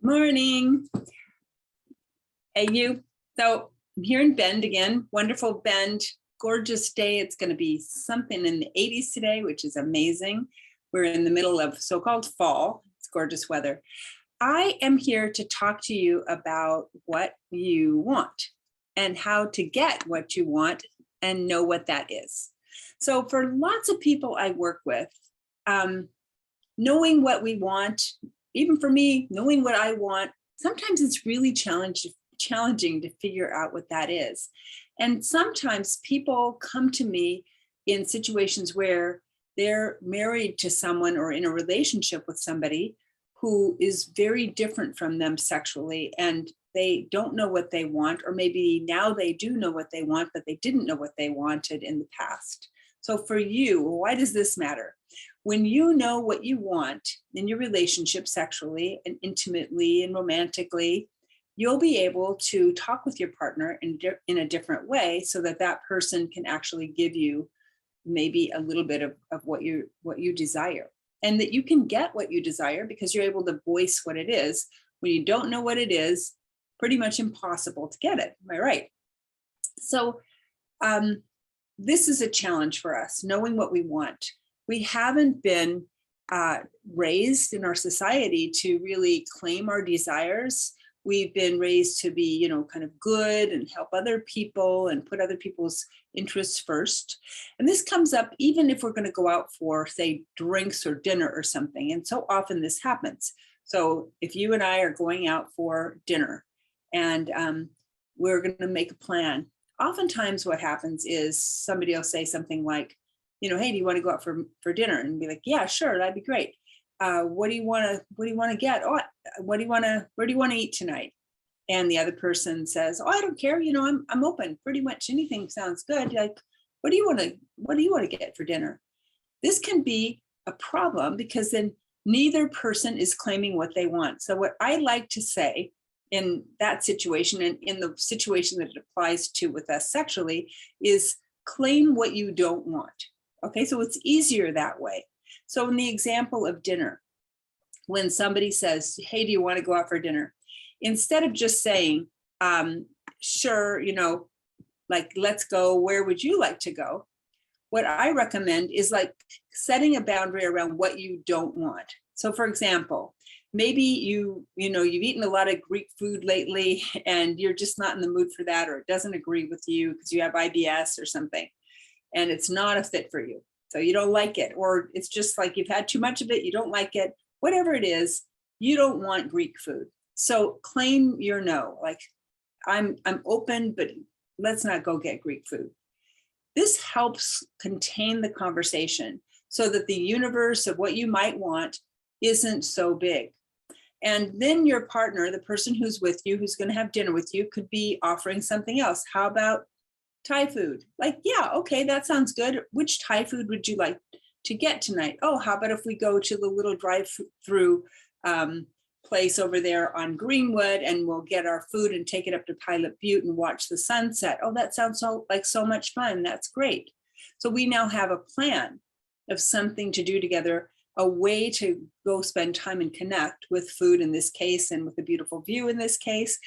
Morning. Hey, you. So I'm here in Bend again. Wonderful Bend. Gorgeous day. It's going to be something in the 80s today, which is amazing. We're in the middle of so-called fall. It's gorgeous weather. I am here to talk to you about what you want and how to get what you want and know what that is. So for lots of people I work with, knowing what we want, even for me, knowing what I want, sometimes it's really challenging to figure out what that is. And sometimes people come to me in situations where they're married to someone or in a relationship with somebody who is very different from them sexually, and they don't know what they want, or maybe now they do know what they want, but they didn't know what they wanted in the past. So for you, why does this matter? When you know what you want in your relationship sexually and intimately and romantically, you'll be able to talk with your partner in a different way so that that person can actually give you maybe a little bit of what you desire, and that you can get what you desire because you're able to voice what it is. When you don't know what it is, pretty much impossible to get it. Am I right? So this is a challenge for us, knowing what we want. We haven't been raised in our society to really claim our desires. We've been raised to be, kind of good and help other people and put other people's interests first. And this comes up even if we're going to go out for, say, drinks or dinner or something. And so often this happens. So if you and I are going out for dinner and we're going to make a plan, oftentimes what happens is somebody will say something like, hey, do you want to go out for dinner? And be like, yeah, sure, that'd be great. What do you want to get? Oh, where do you want to eat tonight? And the other person says, oh, I don't care. I'm open. Pretty much anything sounds good. Like, what do you want to get for dinner? This can be a problem because then neither person is claiming what they want. So what I like to say in that situation, and in the situation that it applies to with us sexually, is claim what you don't want. Okay, so it's easier that way. So in the example of dinner, when somebody says, hey, do you want to go out for dinner? Instead of just saying, sure, like, let's go, where would you like to go? What I recommend is like setting a boundary around what you don't want. So for example, maybe you've eaten a lot of Greek food lately and you're just not in the mood for that, or it doesn't agree with you because you have IBS or something, and it's not a fit for you. So you don't like it, or it's just like you've had too much of it, you don't like it, whatever it is, you don't want Greek food. So claim your no, like I'm open, but let's not go get Greek food. This helps contain the conversation so that the universe of what you might want isn't so big. And then your partner, the person who's with you, who's going to have dinner with you, could be offering something else. How about Thai food? Like, yeah, okay, that sounds good. Which Thai food would you like to get tonight? Oh, how about if we go to the little drive-through place over there on Greenwood, and we'll get our food and take it up to Pilot Butte and watch the sunset. Oh, that sounds so much fun. That's great. So we now have a plan of something to do together, a way to go spend time and connect with food in this case, and with a beautiful view in this case.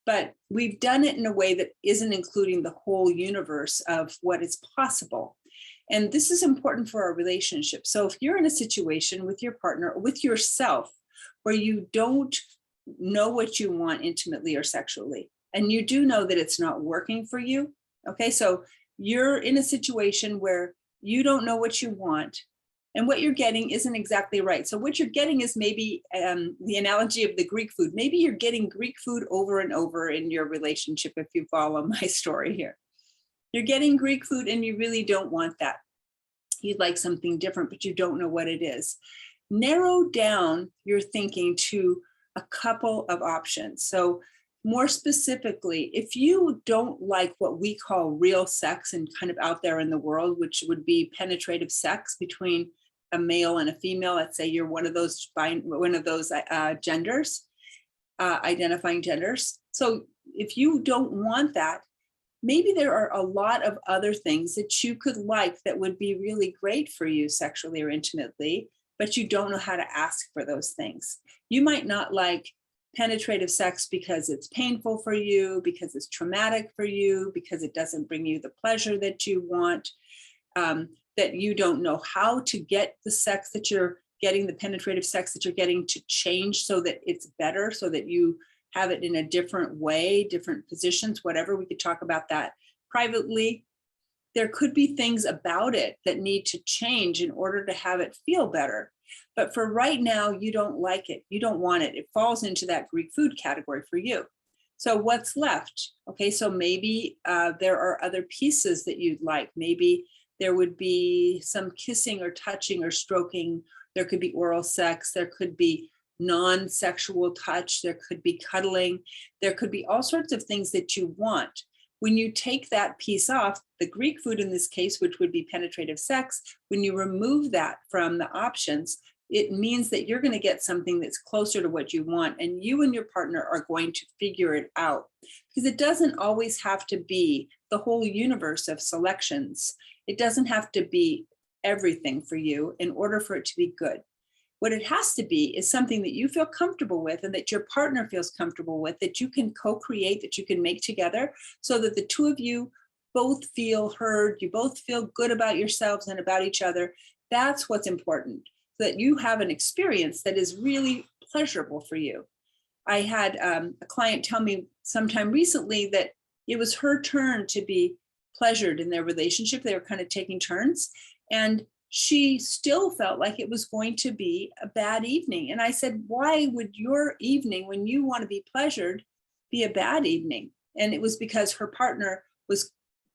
But we've done it in a way that isn't including the whole universe of what is possible. And this is important for our relationship. So if you're in a situation with your partner or with yourself where you don't know what you want intimately or sexually, and you do know that it's not working for you, okay, so you're in a situation where you don't know what you want, and what you're getting isn't exactly right. So what you're getting is maybe the analogy of the Greek food. Maybe you're getting Greek food over and over in your relationship, if you follow my story here. You're getting Greek food and you really don't want that. You'd like something different, but you don't know what it is. Narrow down your thinking to a couple of options. So more specifically, if you don't like what we call real sex and kind of out there in the world, which would be penetrative sex between a male and a female, let's say you're one of those genders, identifying genders. So if you don't want that, maybe there are a lot of other things that you could like that would be really great for you sexually or intimately, but you don't know how to ask for those things. You might not like penetrative sex because it's painful for you, because it's traumatic for you, because it doesn't bring you the pleasure that you want, that you don't know how to get the sex that you're getting, the penetrative sex that you're getting, to change so that it's better, so that you have it in a different way, different positions, whatever. We could talk about that privately. There could be things about it that need to change in order to have it feel better. But for right now, you don't like it. You don't want it. It falls into that Greek food category for you. So what's left? Okay, so maybe there are other pieces that you'd like. Maybe there would be some kissing or touching or stroking. There could be oral sex. There could be non-sexual touch. There could be cuddling. There could be all sorts of things that you want. When you take that piece off, the Greek food in this case, which would be penetrative sex, when you remove that from the options, it means that you're going to get something that's closer to what you want, and you and your partner are going to figure it out. Because it doesn't always have to be the whole universe of selections. It doesn't have to be everything for you in order for it to be good. What it has to be is something that you feel comfortable with and that your partner feels comfortable with, that you can co-create, that you can make together, so that the two of you both feel heard, you both feel good about yourselves and about each other. That's what's important, that you have an experience that is really pleasurable for you. I had a client tell me sometime recently that it was her turn to be pleasured in their relationship. They were kind of taking turns, and she still felt like it was going to be a bad evening. And I said, why would your evening, when you want to be pleasured, be a bad evening? And it was because her partner was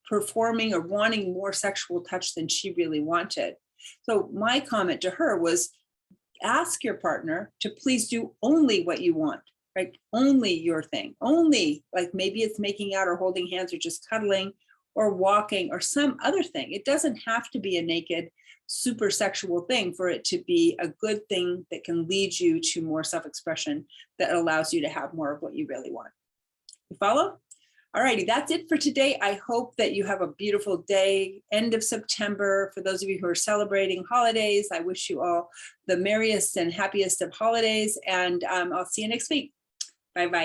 performing or wanting more sexual touch than she really wanted. So my comment to her was, ask your partner to please do only what you want, right? Only your thing, only, like maybe it's making out or holding hands or just cuddling or walking or some other thing. It doesn't have to be a naked, super sexual thing for it to be a good thing that can lead you to more self-expression that allows you to have more of what you really want. You follow? All righty, that's it for today. I hope that you have a beautiful day, end of September. For those of you who are celebrating holidays, I wish you all the merriest and happiest of holidays, and I'll see you next week. Bye-bye.